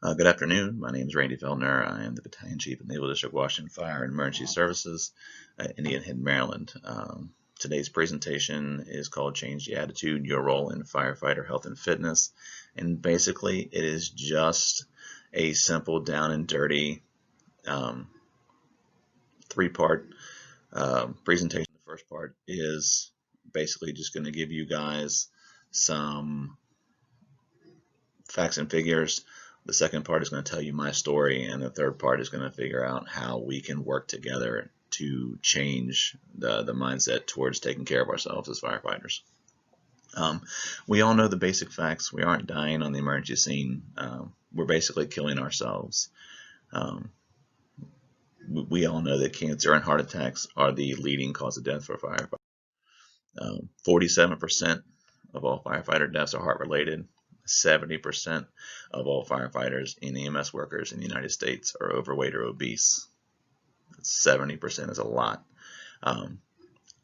Good afternoon. My name is Randy Feltner. I am the Battalion Chief of Naval District Washington Fire and Emergency Services at Indian Head, Maryland. Today's presentation is called Change the Attitude, Your Role in Firefighter Health and Fitness. And basically, it is just a simple down and dirty three-part presentation. The first part is basically just going to give you guys some facts and figures. The second part is going to tell you my story, and the third part is going to figure out how we can work together to change the mindset towards taking care of ourselves as firefighters. We all know the basic facts. We aren't dying on the emergency scene. We're basically killing ourselves. We all know that cancer and heart attacks are the leading cause of death for firefighters. 47% of all firefighter deaths are heart-related. 70% of all firefighters and EMS workers in the United States are overweight or obese. 70% is a lot.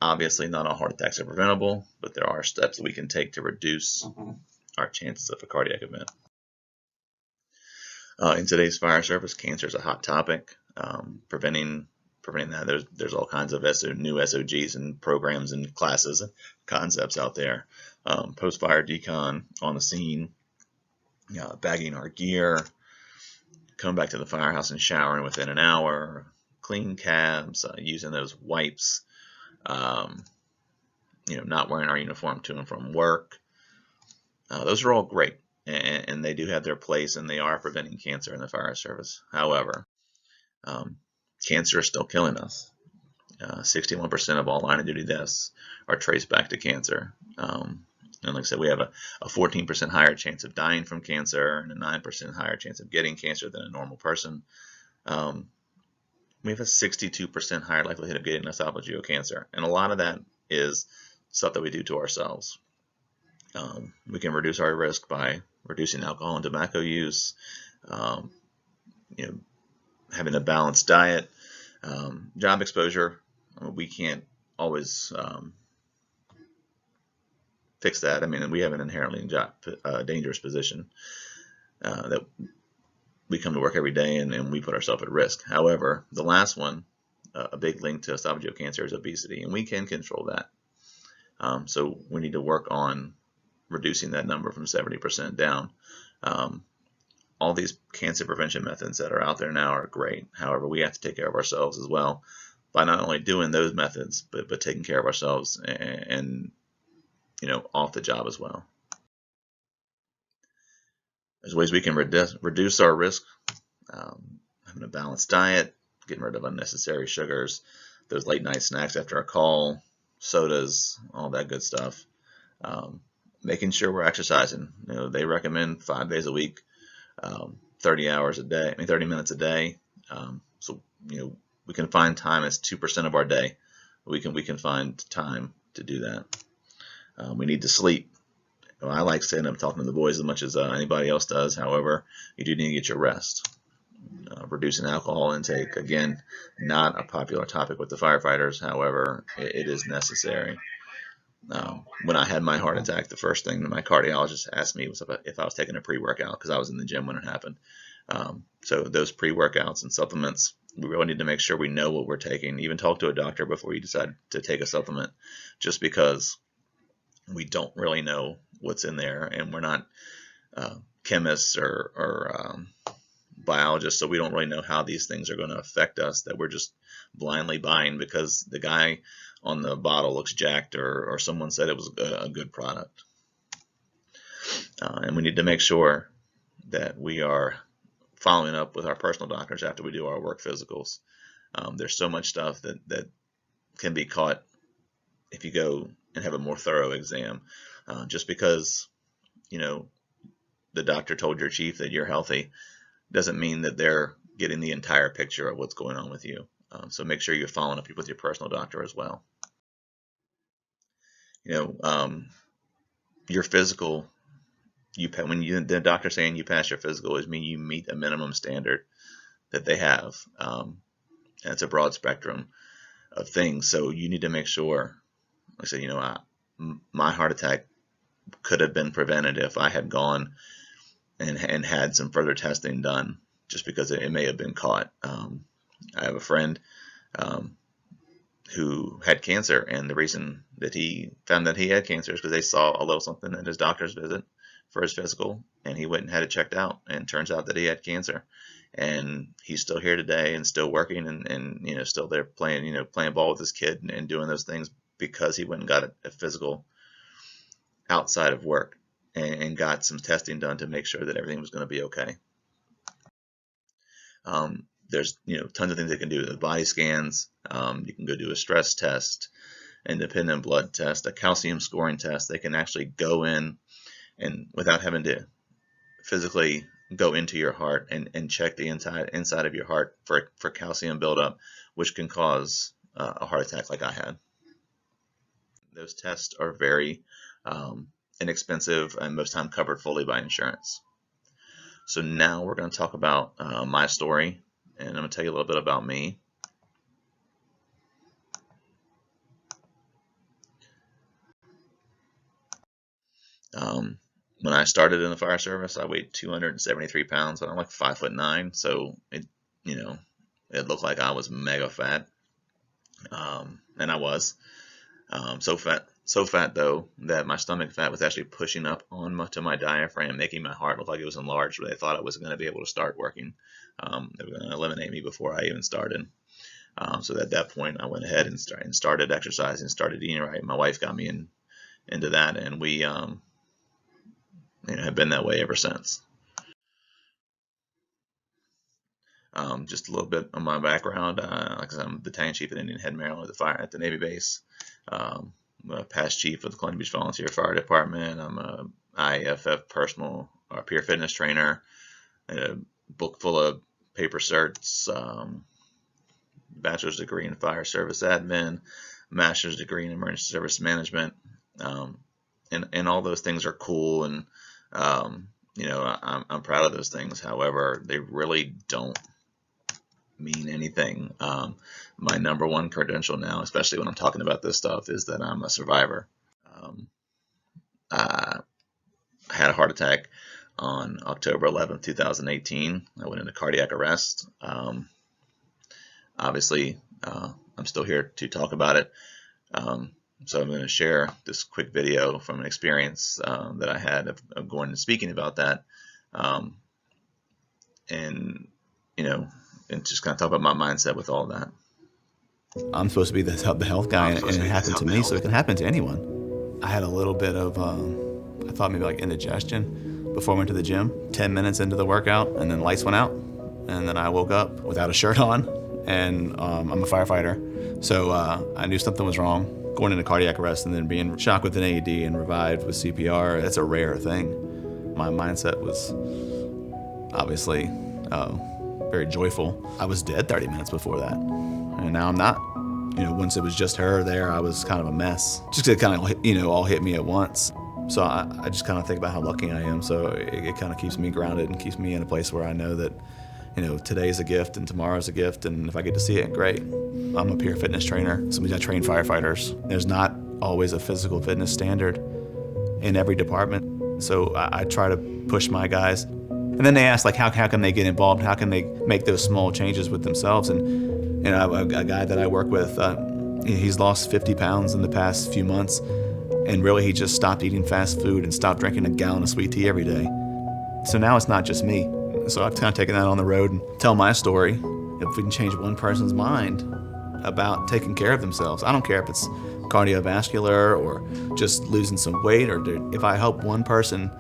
Obviously, not all heart attacks are preventable, but there are steps that we can take to reduce our chances of a cardiac event. In today's fire service, cancer is a hot topic. Preventing that, there's all kinds of new SOGs and programs and classes and concepts out there. Post-fire decon on the scene, bagging our gear, coming back to the firehouse and showering within an hour, clean cabs, using those wipes, not wearing our uniform to and from work. Those are all great, and they do have their place, and they are preventing cancer in the fire service. However, cancer is still killing us. 61% of all line of duty deaths are traced back to cancer. And like I said, we have a 14% higher chance of dying from cancer and a 9% higher chance of getting cancer than a normal person. We have a 62% higher likelihood of getting esophageal cancer. And a lot of that is stuff that we do to ourselves. We can reduce our risk by reducing alcohol and tobacco use, having a balanced diet, job exposure. We can't always fix that. I mean, we have an inherently dangerous position that we come to work every day and we put ourselves at risk. However, the last one, a big link to esophageal cancer, is obesity, and we can control that. So we need to work on reducing that number from 70% down. All these cancer prevention methods that are out there now are great. However, we have to take care of ourselves as well by not only doing those methods, but taking care of ourselves and off the job as well. There's ways we can reduce our risk, having a balanced diet, getting rid of unnecessary sugars, those late night snacks after a call, sodas, all that good stuff. Making sure we're exercising. They recommend 5 days a week, 30 minutes a day. So we can find time as 2% of our day. We can find time to do that. We need to sleep. I like staying up talking to the boys as much as anybody else does. However, you do need to get your rest. Reducing alcohol intake, again, not a popular topic with the firefighters. However, it is necessary. When I had my heart attack, the first thing that my cardiologist asked me was if I was taking a pre-workout, because I was in the gym when it happened. So those pre-workouts and supplements, we really need to make sure we know what we're taking. Even talk to a doctor before you decide to take a supplement, just because we don't really know what's in there, and we're not chemists or biologists, so we don't really know how these things are going to affect us, that we're just blindly buying because the guy on the bottle looks jacked or someone said it was a good product. And we need to make sure that we are following up with our personal doctors after we do our work physicals. There's so much stuff that can be caught if you go and have a more thorough exam. Just because the doctor told your chief that you're healthy doesn't mean that they're getting the entire picture of what's going on with you. So make sure you're following up with your personal doctor as well. Your physical, when the doctor's saying you pass your physical, it means you meet a minimum standard that they have. And it's a broad spectrum of things. So you need to make sure, like I said, my heart attack could have been prevented if I had gone and had some further testing done, just because it may have been caught. I have a friend who had cancer, and the reason that he found that he had cancer is because they saw a little something at his doctor's visit for his physical, and he went and had it checked out, and it turns out that he had cancer. And he's still here today and still working, and still there playing playing ball with his kid and doing those things, because he went and got a physical outside of work and got some testing done to make sure that everything was going to be okay. There's tons of things they can do. The body scans, you can go do a stress test, independent blood test, a calcium scoring test. They can actually go in and, without having to physically go into your heart, and check the inside of your heart for calcium buildup, which can cause a heart attack like I had. Those tests are very inexpensive and most time covered fully by insurance. So now we're going to talk about my story, and I'm going to tell you a little bit about me. When I started in the fire service, I weighed 273 pounds, and I'm like 5'9", so it looked like I was mega fat, and I was so fat though that my stomach fat was actually pushing up to my diaphragm, making my heart look like it was enlarged. They thought I wasn't going to be able to start working. They were going to eliminate me before I even started. So at that point, I went ahead and started exercising, started eating right. My wife got me into that, and we have been that way ever since. Just a little bit on my background. Like I said, I'm a battalion chief at Indian Head, Maryland, at the Navy base. I'm a past chief of the Columbia Beach Volunteer Fire Department. I'm a IFF personal or peer fitness trainer. A book full of paper certs. Bachelor's degree in fire service admin, master's degree in emergency service management, and all those things are cool, and I'm proud of those things. However, they really don't mean anything. My number one credential now, especially when I'm talking about this stuff, is that I'm a survivor. I had a heart attack on October 11th, 2018. I went into cardiac arrest. Obviously, I'm still here to talk about it. So I'm going to share this quick video from an experience that I had of going and speaking about that, and just kind of talk about my mindset with all that. I'm supposed to be the health guy, and it happened to me, so it can happen to anyone. I had a little bit of, I thought maybe like indigestion before I went to the gym. 10 minutes into the workout, and then lights went out, and then I woke up without a shirt on, and I'm a firefighter, so I knew something was wrong. Going into cardiac arrest and then being shocked with an AED and revived with CPR, that's a rare thing. My mindset was obviously very joyful. I was dead 30 minutes before that, and now I'm not. Once it was just her there, I was kind of a mess. Just it kind of all hit me at once. So I just kind of think about how lucky I am. So it kind of keeps me grounded and keeps me in a place where I know that today's a gift and tomorrow's a gift, and if I get to see it, great. I'm a peer fitness trainer. Somebody that train firefighters. There's not always a physical fitness standard in every department, so I try to push my guys. And then they ask, like, how can they get involved? How can they make those small changes with themselves? And a guy that I work with, he's lost 50 pounds in the past few months, and really he just stopped eating fast food and stopped drinking a gallon of sweet tea every day. So now it's not just me. So I've kind of taken that on the road and tell my story. If we can change one person's mind about taking care of themselves, I don't care if it's cardiovascular or just losing some weight, or if I help one person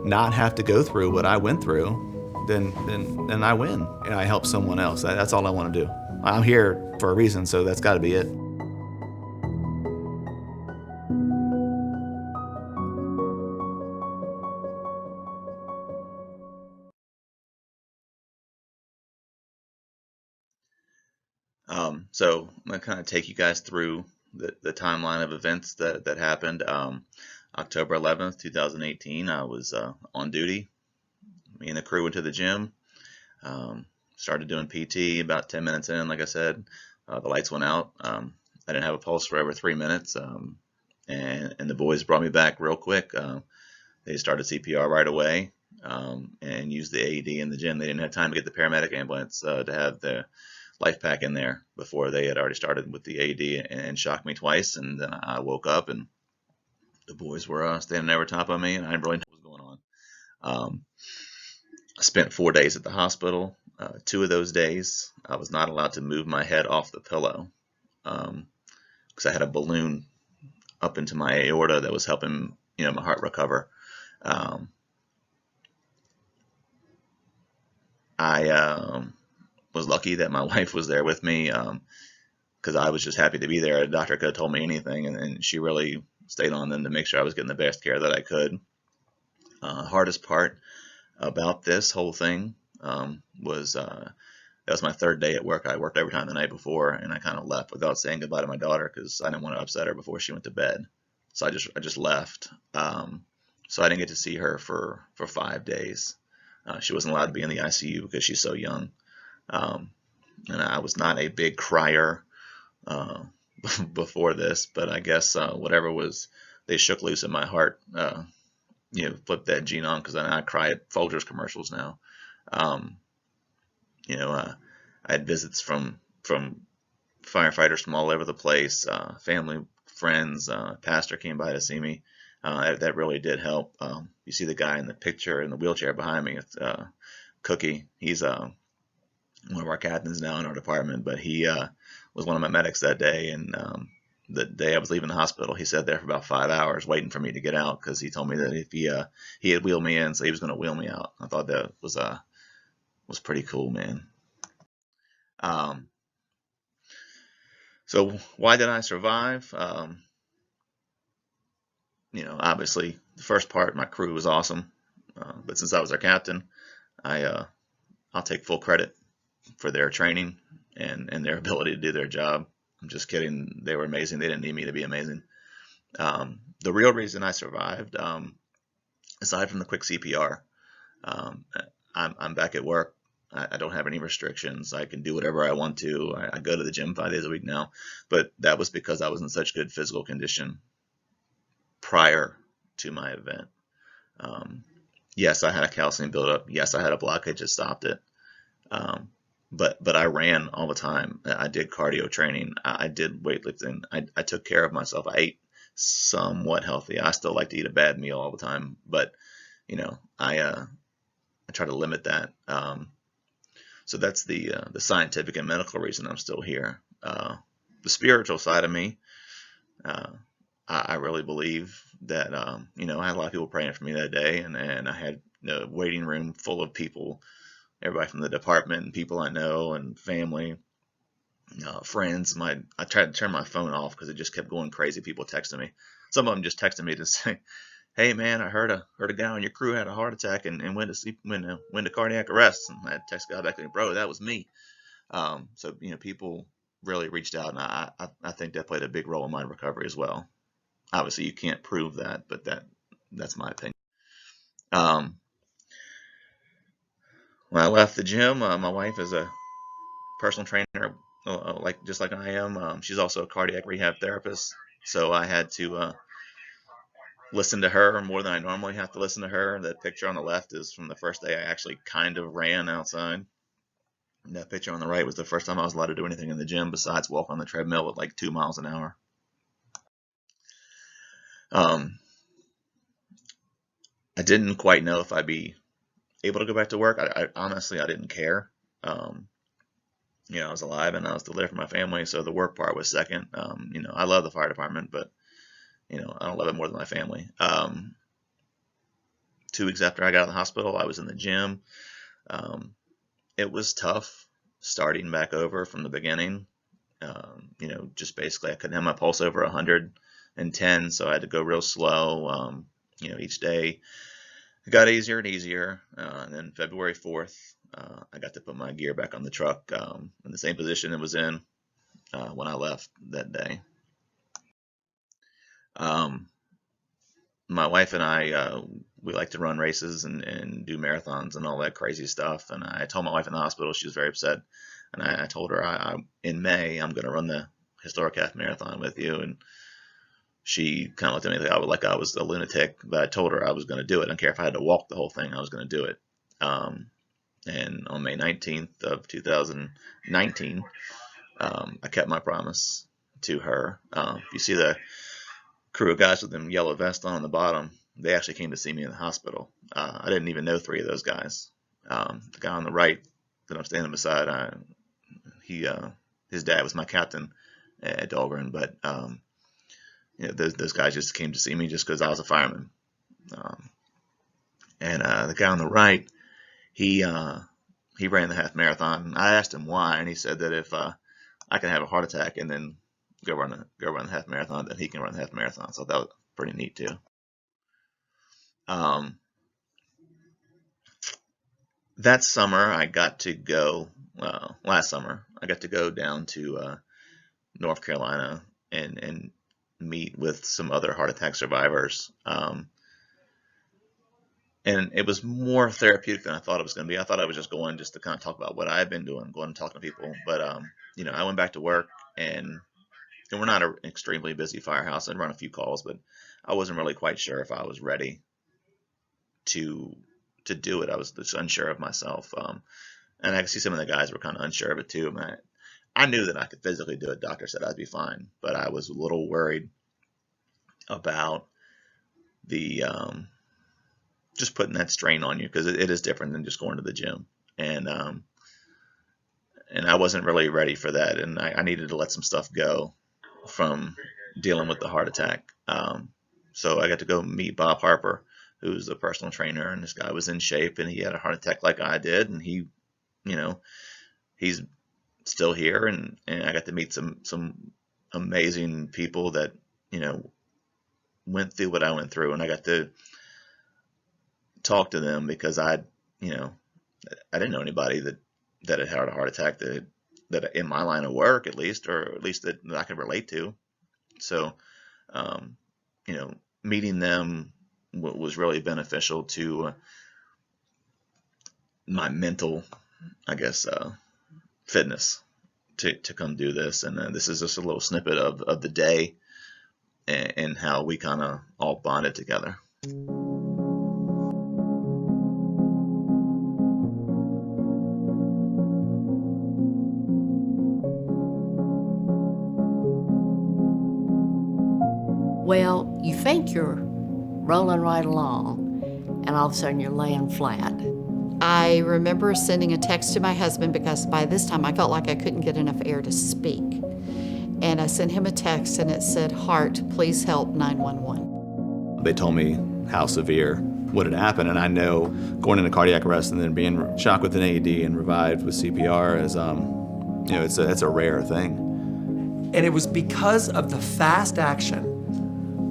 not have to go through what I went through, then I win, and I help someone else. That's all I want to do. I'm here for a reason, so that's got to be it. So I'm going to kind of take you guys through the timeline of events that happened. October 11th, 2018, I was on duty. Me and the crew went to the gym, started doing PT. About 10 minutes in, like I said, the lights went out. I didn't have a pulse for over 3 minutes, and the boys brought me back real quick. They started CPR right away. and used the AED in the gym. They didn't have time to get the paramedic ambulance to have the life pack in there before they had already started with the AED and shocked me twice. And then I woke up and the boys were standing over top of me, and I didn't really know what was going on. I spent 4 days at the hospital. 2 of those days, I was not allowed to move my head off the pillow because I had a balloon up into my aorta that was helping, my heart recover. I was lucky that my wife was there with me because I was just happy to be there. The doctor could have told me anything, and she really stayed on them to make sure I was getting the best care that I could. Hardest part about this whole thing was that was my 3rd day at work. I worked overtime the night before, and I kind of left without saying goodbye to my daughter because I didn't want to upset her before she went to bed. So I just left. So I didn't get to see her for 5 days. She wasn't allowed to be in the ICU because she's so young. And I was not a big crier before this, but I guess whatever they shook loose in my heart, flipped that gene on, because I cry at Folgers commercials now. I had visits from firefighters from all over the place, family, friends, pastor came by to see me. That really did help. You see the guy in the picture in the wheelchair behind me, it's Cookie. He's one of our captains now in our department, but he was one of my medics that day, and the day I was leaving the hospital, he sat there for about 5 hours waiting for me to get out because he told me that if he had wheeled me in, so he was going to wheel me out. I thought that was pretty cool, man. So why did I survive? Obviously the first part, my crew was awesome, but since I was their captain, I'll take full credit for their training and their ability to do their job. I'm just kidding. They were amazing. They didn't need me to be amazing. The real reason I survived, aside from the quick CPR, I'm back at work. I don't have any restrictions. I can do whatever I want to. I go to the gym 5 days a week now, but that was because I was in such good physical condition prior to my event. Yes, I had a calcium buildup. Yes, I had a blockage that stopped it. But I ran all the time. I did cardio training. I did weightlifting. I took care of myself. I ate somewhat healthy. I still like to eat a bad meal all the time, but I try to limit that. So that's the scientific and medical reason I'm still here. The spiritual side of me, I really believe that I had a lot of people praying for me that day, and I had a waiting room full of people. Everybody from the department and people I know and family, friends. I tried to turn my phone off because it just kept going crazy. People texting me. Some of them just texted me to say, "Hey man, I heard a guy on your crew had a heart attack and went to cardiac arrest." And I texted guy back to me, "Bro, that was me." So people really reached out, and I think that played a big role in my recovery as well. Obviously, you can't prove that, but that's my opinion. When I left the gym, my wife is a personal trainer, just like I am. She's also a cardiac rehab therapist, so I had to listen to her more than I normally have to listen to her. That picture on the left is from the first day I actually kind of ran outside. And that picture on the right was the first time I was allowed to do anything in the gym besides walk on the treadmill at like 2 miles an hour. I didn't quite know if I'd be able to go back to work. I honestly, I didn't care. I was alive and I was still there for my family, so the work part was second. I love the fire department, but I don't love it more than my family. 2 weeks after I got out of the hospital, I was in the gym. It was tough starting back over from the beginning. Just basically I couldn't have my pulse over 110, so I had to go real slow. Each day it got easier and easier. And then February 4th, I got to put my gear back on the truck in the same position it was in when I left that day. My wife and I, we like to run races and do marathons and all that crazy stuff. And I told my wife in the hospital, she was very upset. And I told her in May, I'm going to run the Historic Half Marathon with you. And she kind of looked at me like I was a lunatic, but I told her I was going to do it. I don't care if I had to walk the whole thing, I was going to do it. And on May 19th of 2019, I kept my promise to her. If you see the crew of guys with them yellow vests on the bottom, they actually came to see me in the hospital. I didn't even know 3 of those guys. The guy on the right that I'm standing beside, his dad was my captain at Dahlgren, but those guys just came to see me just because I was a fireman. And the guy on the right, he ran the half marathon. I asked him why, and he said that if I can have a heart attack and then go run the half marathon, then he can run the half marathon. So that was pretty neat too. That summer, I got to go. Last summer, I got to go down to North Carolina and meet with some other heart attack survivors. And it was more therapeutic than I thought it was going to be. I thought I was just going just to kind of talk about what I've been doing, going and talking to people. But, I went back to work, and we're not an extremely busy firehouse. I'd run a few calls, but I wasn't really quite sure if I was ready to do it. I was just unsure of myself. And I could see some of the guys were kind of unsure of it too. I knew that I could physically do it. Doctor said I'd be fine, but I was a little worried about the just putting that strain on you, because it is different than just going to the gym, and I wasn't really ready for that, and I needed to let some stuff go from dealing with the heart attack. So I got to go meet Bob Harper, who's a personal trainer, and this guy was in shape, and he had a heart attack like I did, and he's still here, and I got to meet some amazing people that went through what I went through, and I got to talk to them because I didn't know anybody that had a heart attack that in my line of work, at least that I could relate to. So, meeting them was really beneficial to my mental, I guess, fitness to come do this. And this is just a little snippet of the day and how we kind of all bonded together. Well, you think you're rolling right along, and all of a sudden you're laying flat. I remember sending a text to my husband because by this time I felt like I couldn't get enough air to speak. And I sent him a text and it said, "Heart, please help 911." They told me how severe what had happened, and I know going into cardiac arrest and then being shocked with an AED and revived with CPR is, it's a rare thing. And it was because of the fast action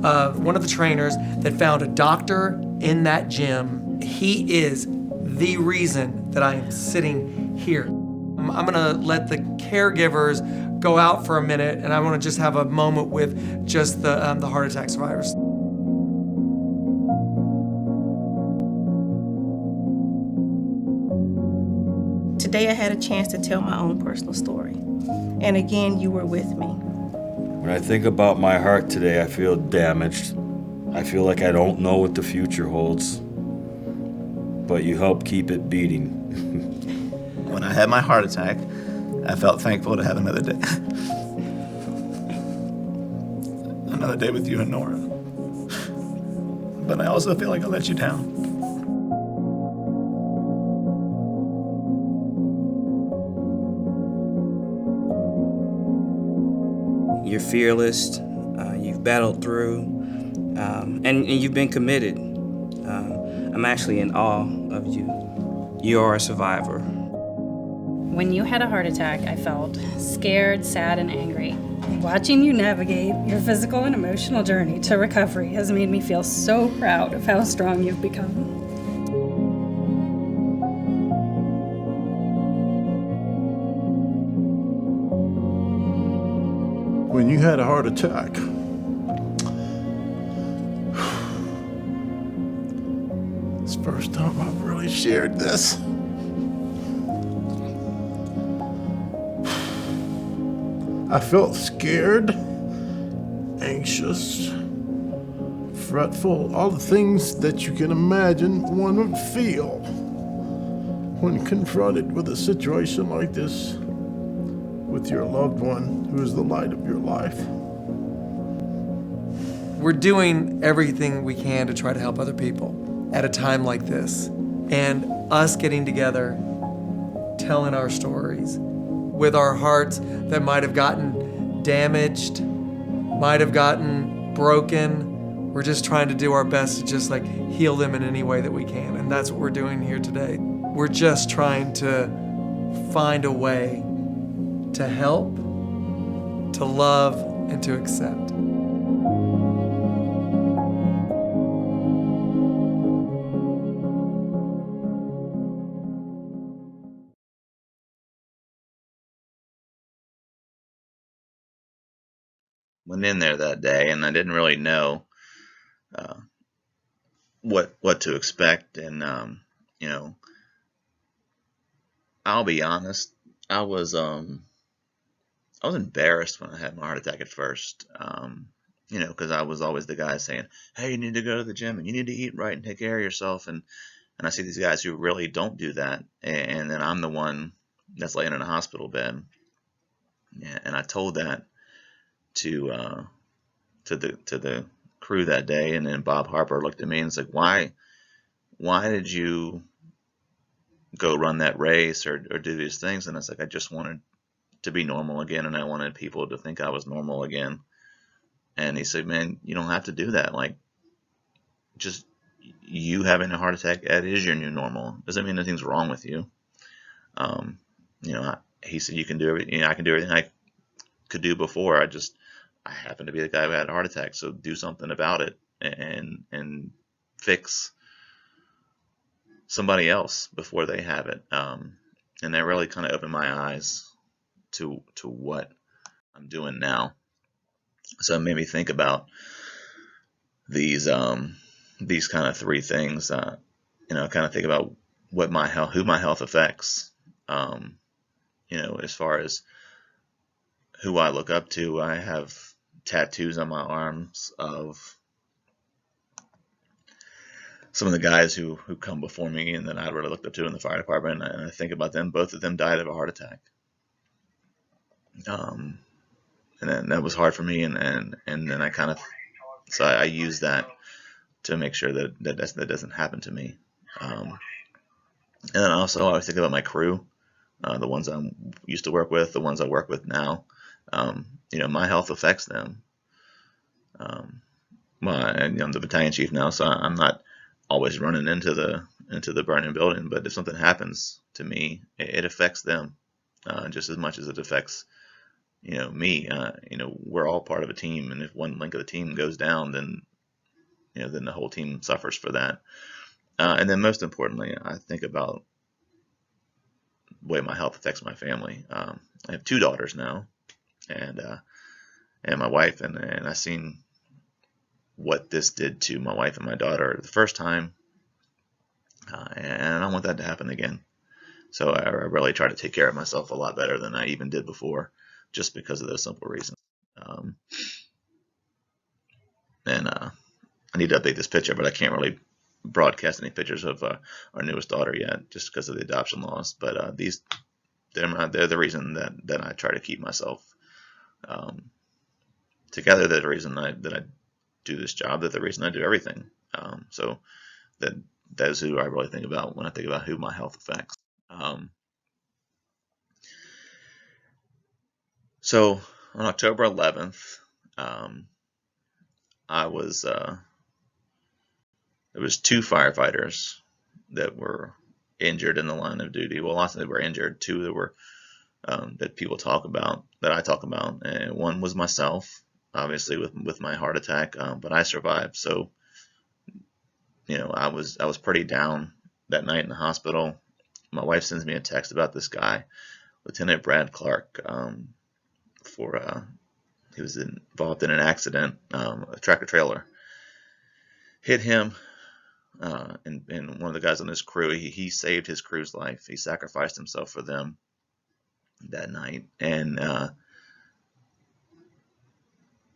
of one of the trainers that found a doctor in that gym. He is the reason that I am sitting here. I'm gonna let the caregivers go out for a minute, and I wanna just have a moment with just the heart attack survivors. Today I had a chance to tell my own personal story. And again, you were with me. When I think about my heart today, I feel damaged. I feel like I don't know what the future holds. But you help keep it beating. When I had my heart attack, I felt thankful to have another day. Another day with you and Nora. But I also feel like I let you down. You're fearless, you've battled through, and you've been committed. I'm actually in awe of you. You are a survivor. When you had a heart attack, I felt scared, sad, and angry. Watching you navigate your physical and emotional journey to recovery has made me feel so proud of how strong you've become. When you had a heart attack, it's the first time I've really shared this. I felt scared, anxious, fretful, all the things that you can imagine one would feel when confronted with a situation like this with your loved one who is the light of your life. We're doing everything we can to try to help other people at a time like this. And us getting together, telling our stories with our hearts that might have gotten damaged, might have gotten broken. We're just trying to do our best to just like heal them in any way that we can. And that's what we're doing here today. We're just trying to find a way to help, to love, and to accept. Went in there that day, and I didn't really know what to expect. And you know, I'll be honest, I was embarrassed when I had my heart attack at first. You know, because I was always the guy saying, "Hey, you need to go to the gym and you need to eat right and take care of yourself." And I see these guys who really don't do that, and then I'm the one that's laying in a hospital bed. Yeah, and I told that to the crew that day, and then Bob Harper looked at me and was like, why did you go run that race or do these things? And I was like, I just wanted to be normal again, and I wanted people to think I was normal again. And he said, man, you don't have to do that. Like, just you having a heart attack, that is your new normal. Doesn't mean anything's wrong with you. You know, he said, you can do everything. You know, I can do everything I could do before. I happen to be the guy who had a heart attack, so do something about it and fix somebody else before they have it. And that really kind of opened my eyes to what I'm doing now. So it made me think about these kind of three things. You know, kind of think about what who my health affects. You know, as far as who I look up to, I have tattoos on my arms of some of the guys who come before me and that I really looked up to in the fire department, and I think about them. Both of them died of a heart attack. And then that was hard for me, and then I kind of, so I use that to make sure that doesn't happen to me. And then also I always think about my crew, the ones I used to work with, the ones I work with now. You know, my health affects them. I'm the battalion chief now, so I'm not always running into the burning building. But if something happens to me, it affects them just as much as it affects, you know, me. You know, we're all part of a team, and if one link of the team goes down, then you know, then the whole team suffers for that. And then most importantly, I think about the way my health affects my family. I have 2 daughters now, and my wife, and I seen what this did to my wife and my daughter the first time, and I don't want that to happen again. So I really try to take care of myself a lot better than I even did before, just because of those simple reasons. And I need to update this picture, but I can't really broadcast any pictures of our newest daughter yet, just because of the adoption laws. But they're the reason that I try to keep myself together. They're the reason that I do this job. They're the reason I do everything. So that's who I really think about when I think about who my health affects. So on October 11th, there was 2 firefighters that were injured in the line of duty. Well, lots of them were injured. 2 that were that people talk about, that I talk about, and one was myself, obviously with my heart attack, but I survived. So, you know, I was pretty down that night in the hospital. My wife sends me a text about this guy, Lieutenant Brad Clark. He was involved in an accident. A tractor trailer hit him, and one of the guys on his crew, he saved his crew's life. He sacrificed himself for them that night. And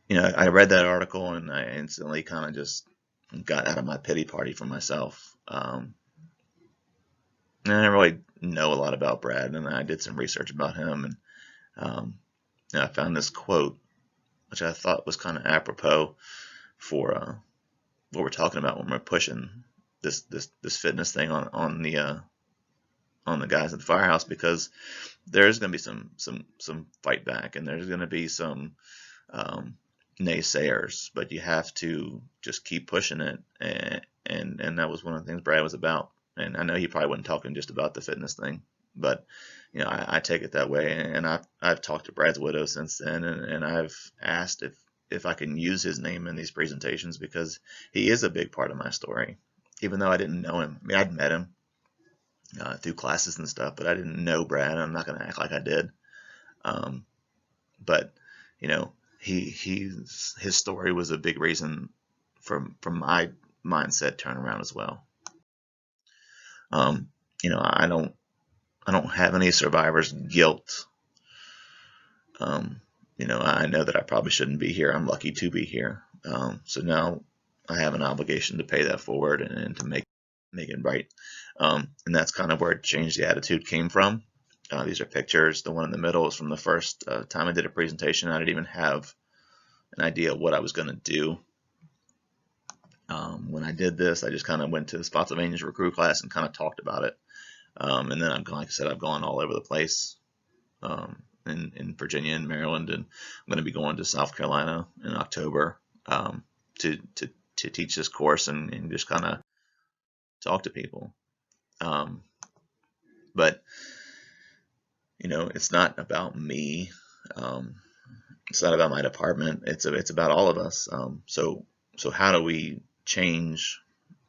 you know, I read that article and I instantly kind of just got out of my pity party for myself. And I didn't really know a lot about Brad, and I did some research about him, and I found this quote, which I thought was kind of apropos for what we're talking about when we're pushing this fitness thing on the guys at the firehouse, because there's going to be some fight back, and there's going to be some naysayers, but you have to just keep pushing it, and that was one of the things Brad was about. And I know he probably wasn't talking just about the fitness thing, but I take it that way. And I've talked to Brad's widow since then, and I've asked if I can use his name in these presentations, because he is a big part of my story, even though I didn't know him. I mean, I'd met him through classes and stuff, but I didn't know Brad. I'm not going to act like I did. But his story was a big reason from my mindset turnaround as well. I don't have any survivor's guilt. I know that I probably shouldn't be here. I'm lucky to be here. So now I have an obligation to pay that forward and to make it right. And that's kind of where Change the Attitude came from. These are pictures. The one in the middle is from the first time I did a presentation. I didn't even have an idea what I was going to do. When I did this, I just kind of went to the Spotsylvania's recruit class and kind of talked about it. And then like I said, I've gone all over the place in Virginia and Maryland, and I'm going to be going to South Carolina in October to teach this course and just kind of talk to people. But it's not about me. It's not about my department. It's about all of us. So how do we change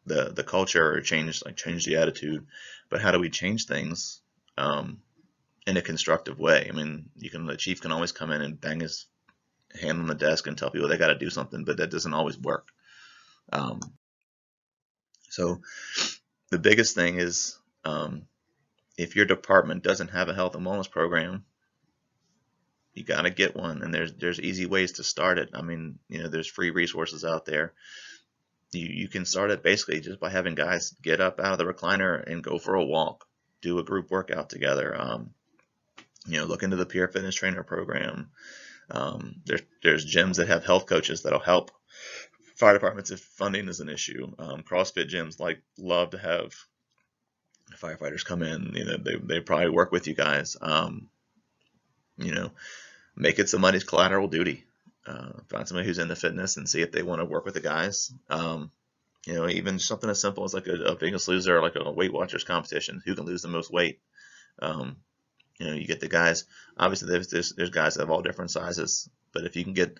the culture, or change the attitude? But how do we change things in a constructive way? I mean, the chief can always come in and bang his hand on the desk and tell people they got to do something, but that doesn't always work. So the biggest thing is, if your department doesn't have a health and wellness program, you got to get one, and there's easy ways to start it. I mean, there's free resources out there. You can start it basically just by having guys get up out of the recliner and go for a walk, do a group workout together. Look into the peer fitness trainer program. There's gyms that have health coaches that'll help fire departments if funding is an issue. CrossFit gyms love to have firefighters come in. They probably work with you guys. Make it somebody's collateral duty. Find somebody who's into fitness and see if they want to work with the guys. Even something as simple as like a Biggest Loser, or like a Weight Watchers competition, who can lose the most weight. You get the guys. Obviously, there's guys that have all different sizes, but if you can get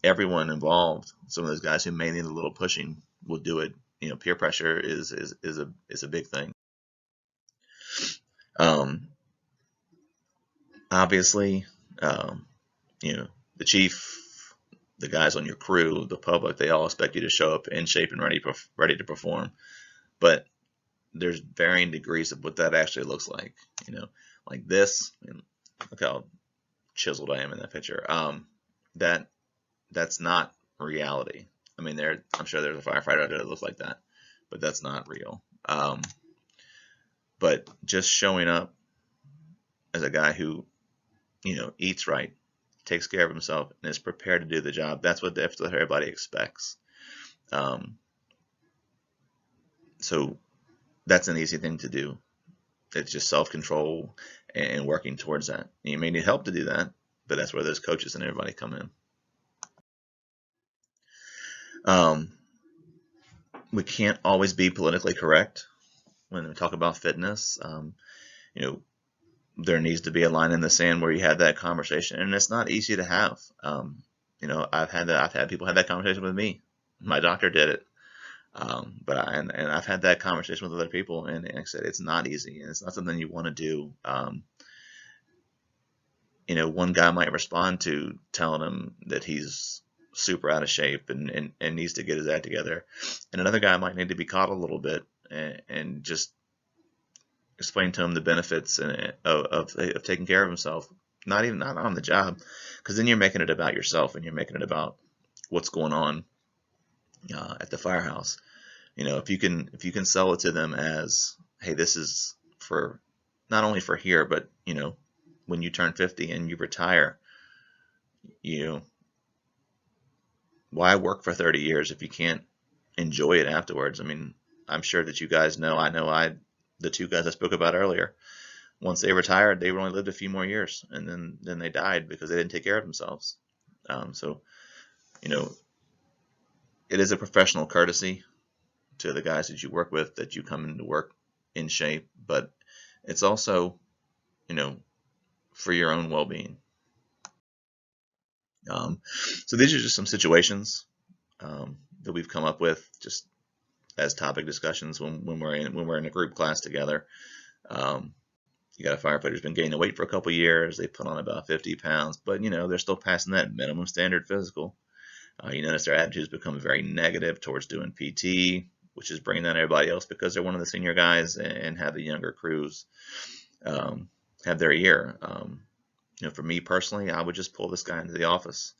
everyone involved, some of those guys who may need a little pushing will do it. Peer pressure is a big thing. Obviously, the chief, the guys on your crew, the public, they all expect you to show up in shape and ready to perform. But there's varying degrees of what that actually looks like. Like this. Look how chiseled I am in that picture. That's not reality. I mean, I'm sure there's a firefighter out there that looks like that, but that's not real. But just showing up as a guy who, eats right, takes care of himself, and is prepared to do the job, that's what everybody expects. So that's an easy thing to do. It's just self-control and working towards that. You may need help to do that, but that's where those coaches and everybody come in. We can't always be politically correct when we talk about fitness. There needs to be a line in the sand where you have that conversation, and it's not easy to have. I've had people have that conversation with me. My doctor did it. But I've had that conversation with other people, and like I said, it's not easy, and it's not something you want to do. One guy might respond to telling him that he's super out of shape and needs to get his act together, and another guy might need to be caught a little bit and just explain to him the benefits of taking care of himself. Not on the job, because then you're making it about yourself, and you're making it about what's going on at the firehouse. If you can sell it to them as, hey, this is for not only for here, but when you turn 50 and you retire, why work for 30 years if you can't enjoy it afterwards? I mean, I'm sure that you guys know, the two guys I spoke about earlier, once they retired, they only lived a few more years, and then they died because they didn't take care of themselves. So, it is a professional courtesy to the guys that you work with that you come into work in shape, but it's also, for your own well-being. So these are just some situations that we've come up with just as topic discussions when we're in a group class together. You got a firefighter who's been gaining weight for a couple of years. They put on about 50 pounds, but they're still passing that minimum standard physical. You notice their attitudes become very negative towards doing PT, which is bringing down everybody else because they're one of the senior guys and have the younger crews have their ear. For me personally, I would just pull this guy into the office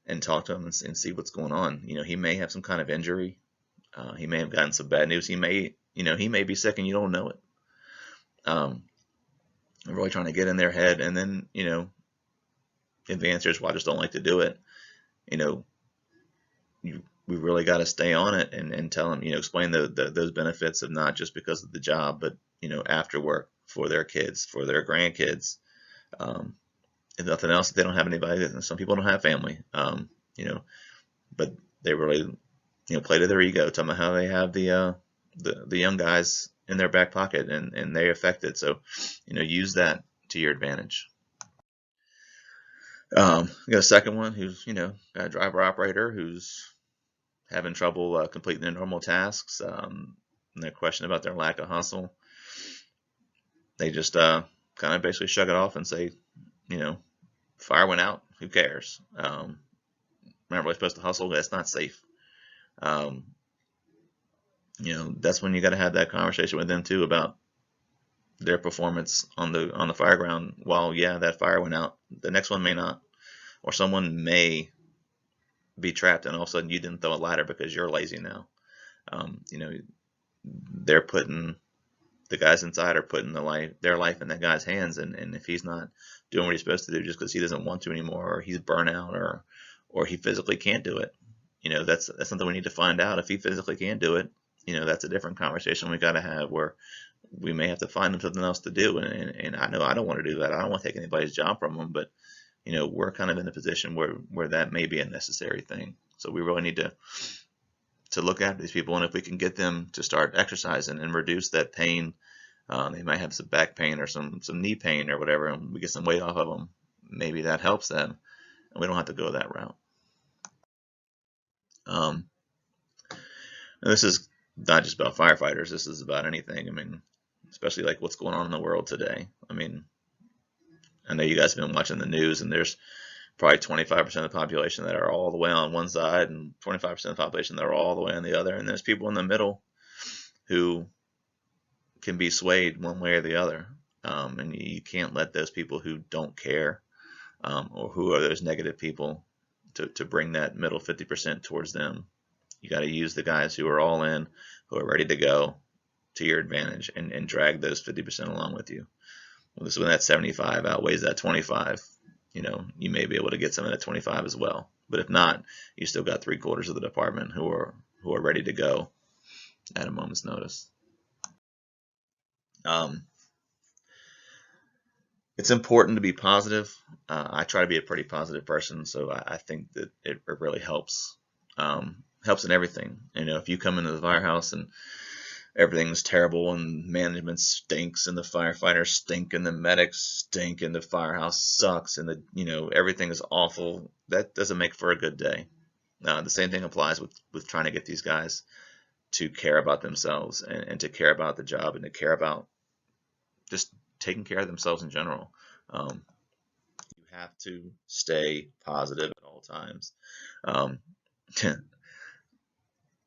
and talk to him and see what's going on. He may have some kind of injury. He may have gotten some bad news. He may be sick and you don't know it. I'm really trying to get in their head, and then, if the answer is, well, I just don't like to do it, we really got to stay on it and tell them, explain those benefits of not just because of the job, but, after work, for their kids, for their grandkids. If nothing else, if they don't have anybody, some people don't have family, but they really, play to their ego, tell them how they have the young guys in their back pocket and they affect it. So, use that to your advantage. We got a second one who's, got a driver operator who's having trouble completing their normal tasks. And they're questioning about their lack of hustle. They just kind of basically shrug it off and say, fire went out, who cares? We're not really supposed to hustle, that's not safe. That's when you got to have that conversation with them too about their performance on the fire ground. While that fire went out, the next one may not, or someone may be trapped and all of a sudden you didn't throw a ladder because you're lazy now. They're putting, the guys inside are putting their life in that guy's hands, and if he's not doing what he's supposed to do just because he doesn't want to anymore, or he's burnt out, or he physically can't do it, that's something we need to find out. If he physically can't do it, that's a different conversation we got to have, where we may have to find him something else to do. And I know I don't want to do that. I don't want to take anybody's job from them, but we're kind of in a position where that may be a necessary thing. So we really need to look after these people, and if we can get them to start exercising and reduce that pain, they might have some back pain or some knee pain or whatever, and we get some weight off of them, maybe that helps them, and we don't have to go that route. And this is not just about firefighters. This is about anything. I mean, especially like what's going on in the world today. I mean, I know you guys have been watching the news, and there's probably 25% of the population that are all the way on one side and 25% of the population that are all the way on the other. And there's people in the middle who can be swayed one way or the other. And you can't let those people who don't care, or who are those negative people, to bring that middle 50% towards them. You got to use the guys who are all in, who are ready to go, to your advantage, and drag those 50% along with you. Well, this is when that 75 outweighs that 25. You may be able to get some of that 25 as well. But if not, you still got 3/4 of the department who are ready to go at a moment's notice. It's important to be positive. I try to be a pretty positive person, so I think that it really helps. Helps in everything. If you come into the firehouse and everything's terrible and management stinks and the firefighters stink and the medics stink and the firehouse sucks and everything is awful, that doesn't make for a good day. The same thing applies with trying to get these guys to care about themselves and to care about the job and to care about just taking care of themselves in general. You have to stay positive at all times.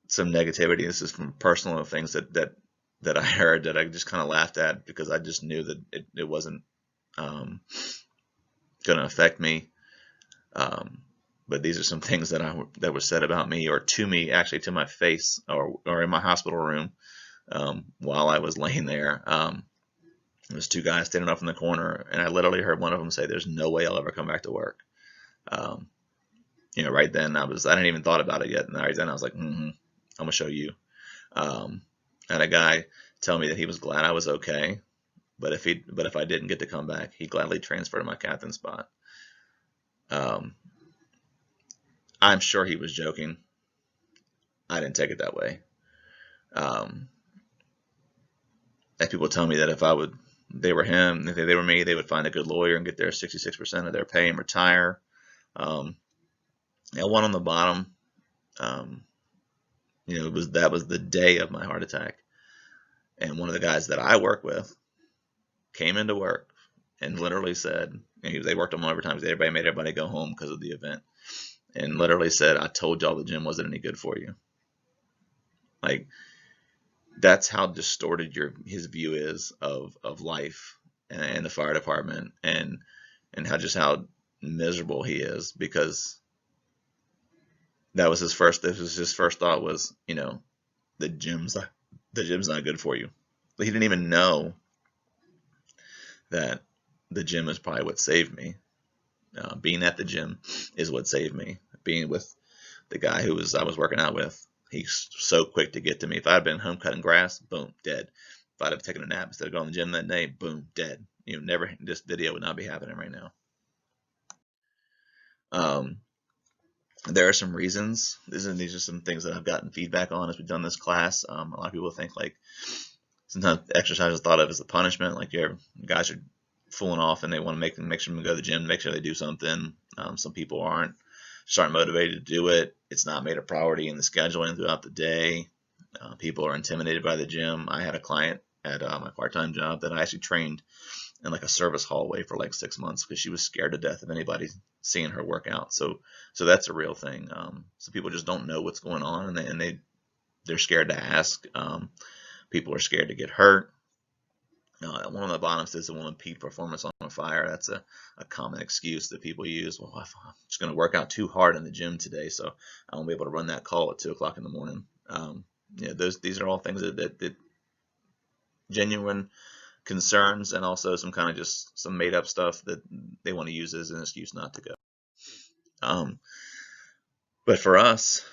Some negativity, this is from personal things that I heard that I just kind of laughed at because I just knew that it wasn't going to affect me. but these are some things that were said about me, or to me, actually to my face, or in my hospital room while I was laying there. There's two guys standing up in the corner, and I literally heard one of them say, "There's no way I'll ever come back to work." Right then I didn't even thought about it yet, and right then I was like, I'm gonna show you. And a guy tell me that he was glad I was okay, but if I didn't get to come back, he'd gladly transfer to my captain spot. I'm sure he was joking. I didn't take it that way. And people tell me that if they were him, if they were me, they would find a good lawyer and get their 66% of their pay and retire. One on the bottom, that was the day of my heart attack. And one of the guys that I work with came into work and literally said, they worked on overtime because everybody made everybody go home because of the event, and literally said, "I told y'all the gym wasn't any good for you." Like, that's how distorted his view is of life and the fire department, and how miserable he is, because this was his first thought was, the gym's not good for you. But he didn't even know that the gym is probably what saved me. Being at the gym is what saved me. Being with the guy I was working out with, he's so quick to get to me. If I had been home cutting grass, boom, dead. If I'd have taken a nap instead of going to the gym that day, boom, dead. This video would not be happening right now. There are some reasons. These are some things that I've gotten feedback on as we've done this class. A lot of people think like sometimes exercise is thought of as a punishment. Like guys are fooling off and they want to make sure them go to the gym, make sure they do something. Some people aren't motivated to do it. It's not made a priority in the scheduling throughout the day. People are intimidated by the gym. I had a client at my part-time job that I actually trained in like a service hallway for like 6 months because she was scared to death of anybody seeing her work out. So that's a real thing. So people just don't know what's going on, and they're scared to ask. People are scared to get hurt. One of the bottom says it will impede performance on a fire. That's a common excuse that people use. Well, I'm just going to work out too hard in the gym today, so I won't be able to run that call at 2 o'clock in the morning. These are all things that genuine concerns, and also some kind of just some made up stuff that they want to use as an excuse not to go. But for us,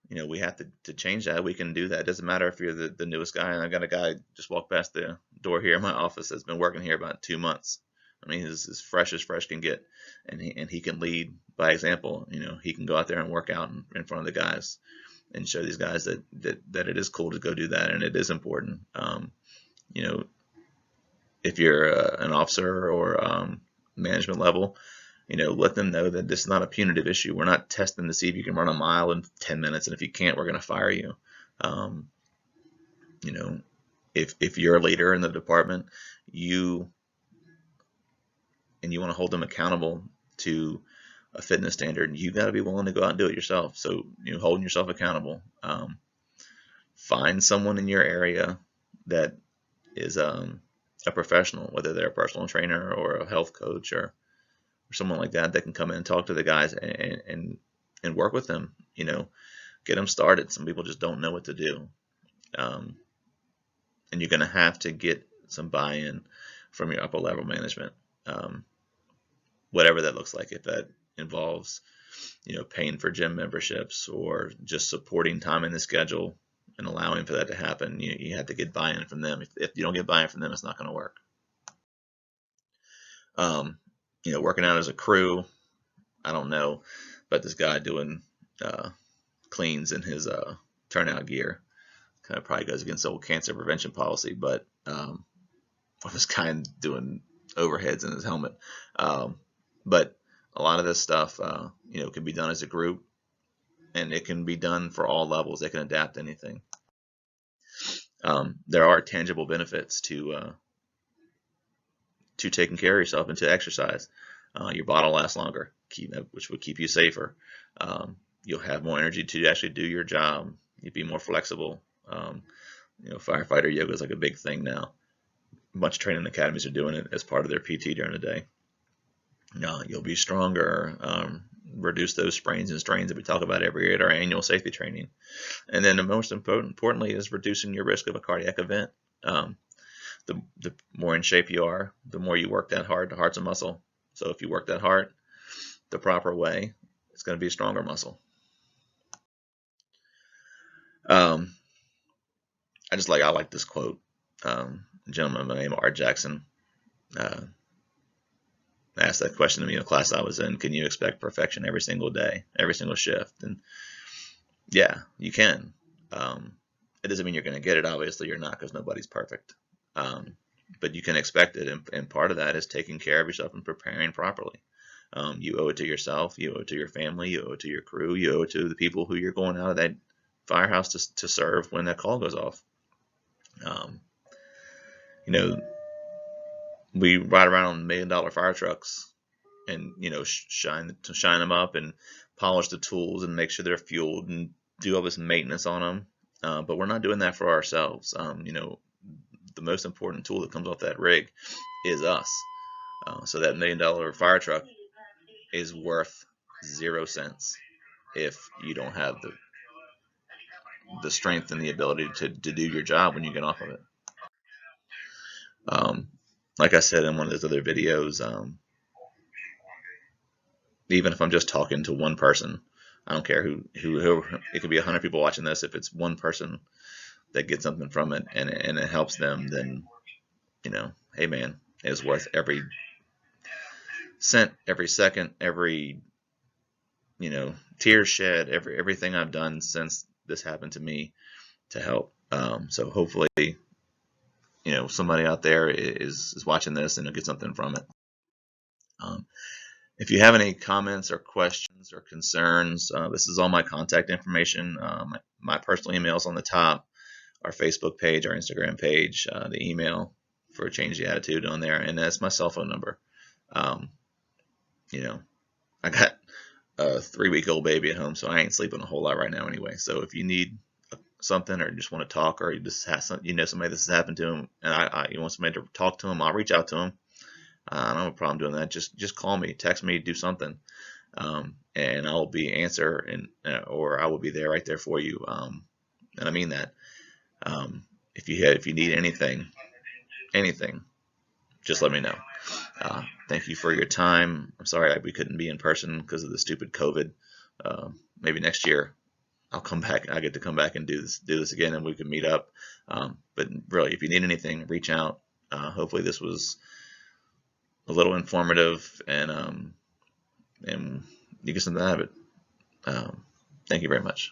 we have to change that. We can do that. It doesn't matter if you're the newest guy. And I got a guy just walked past the door here in my office that's been working here about 2 months. I mean, he's as fresh can get, and he can lead by example. He can go out there and work out in front of the guys and show these guys that it is cool to go do that, and it is important. If you're an officer or management level, let them know that this is not a punitive issue. We're not testing to see if you can run a mile in 10 minutes, and if you can't, we're going to fire you. If you're a leader in the department, you want to hold them accountable to a fitness standard, you got to be willing to go out and do it yourself. So, holding yourself accountable. Find someone in your area that is a professional, whether they're a personal trainer or a health coach or someone like that can come in and talk to the guys and work with them, get them started. Some people just don't know what to do. And you're going to have to get some buy-in from your upper level management, whatever that looks like. If that involves, paying for gym memberships or just supporting time in the schedule and allowing for that to happen, you have to get buy-in from them. If you don't get buy-in from them, it's not going to work. Working out as a crew, I don't know about this guy doing cleans in his turnout gear. Kind of probably goes against the old cancer prevention policy, but this guy doing overheads in his helmet. But a lot of this stuff, can be done as a group, and it can be done for all levels. They can adapt to anything. There are tangible benefits to taking care of yourself and to exercise. Your body will last longer, which will keep you safer. You'll have more energy to actually do your job. You'll be more flexible. Firefighter yoga is like a big thing now. A bunch of training academies are doing it as part of their PT during the day. You'll be stronger. reduce those sprains and strains that we talk about every year at our annual safety training. And then the most importantly is reducing your risk of a cardiac event. The more in shape you are, the more you work that heart. The heart's a muscle. So if you work that heart the proper way, it's going to be a stronger muscle. I like this quote. A gentleman by the name of Art Jackson asked that question to me in a class I was in. Can you expect perfection every single day, every single shift? And yeah, you can. It doesn't mean you're going to get it. Obviously, you're not, because nobody's perfect. But you can expect it, and part of that is taking care of yourself and preparing properly. You owe it to yourself, you owe it to your family, you owe it to your crew, you owe it to the people who you're going out of that firehouse to serve when that call goes off. We ride around on $1 million fire trucks and shine them up and polish the tools and make sure they're fueled and do all this maintenance on them. But we're not doing that for ourselves. The most important tool that comes off that rig is us. So that $1 million fire truck is worth 0 cents if you don't have the strength and the ability to do your job when you get off of it. Like I said in one of those other videos, even if I'm just talking to one person, I don't care who it could be 100 people watching this. If it's one person that gets something from it and it helps them, then hey man, it's worth every cent, every second, every tears shed, everything I've done since this happened to me to help. So hopefully somebody out there is watching this and they'll get something from it. If you have any comments or questions or concerns, this is all my contact information. My personal email is on the top, our Facebook page, our Instagram page, the email for Change the Attitude on there, and that's my cell phone number. I got a 3-week-old baby at home, so I ain't sleeping a whole lot right now anyway. So if you need something, or you just want to talk, or you just have somebody this has happened to him, and you want somebody to talk to him, I'll reach out to him. I don't have a problem doing that. Just call me, text me, do something, and I'll be or I will be there right there for you. And I mean that. If you need anything, just let me know. Thank you for your time. I'm sorry we couldn't be in person because of the stupid COVID. Maybe next year I'll come back. I get to come back and do this again, and we can meet up. But really, if you need anything, reach out. Hopefully this was a little informative, and you get something out of it. Thank you very much.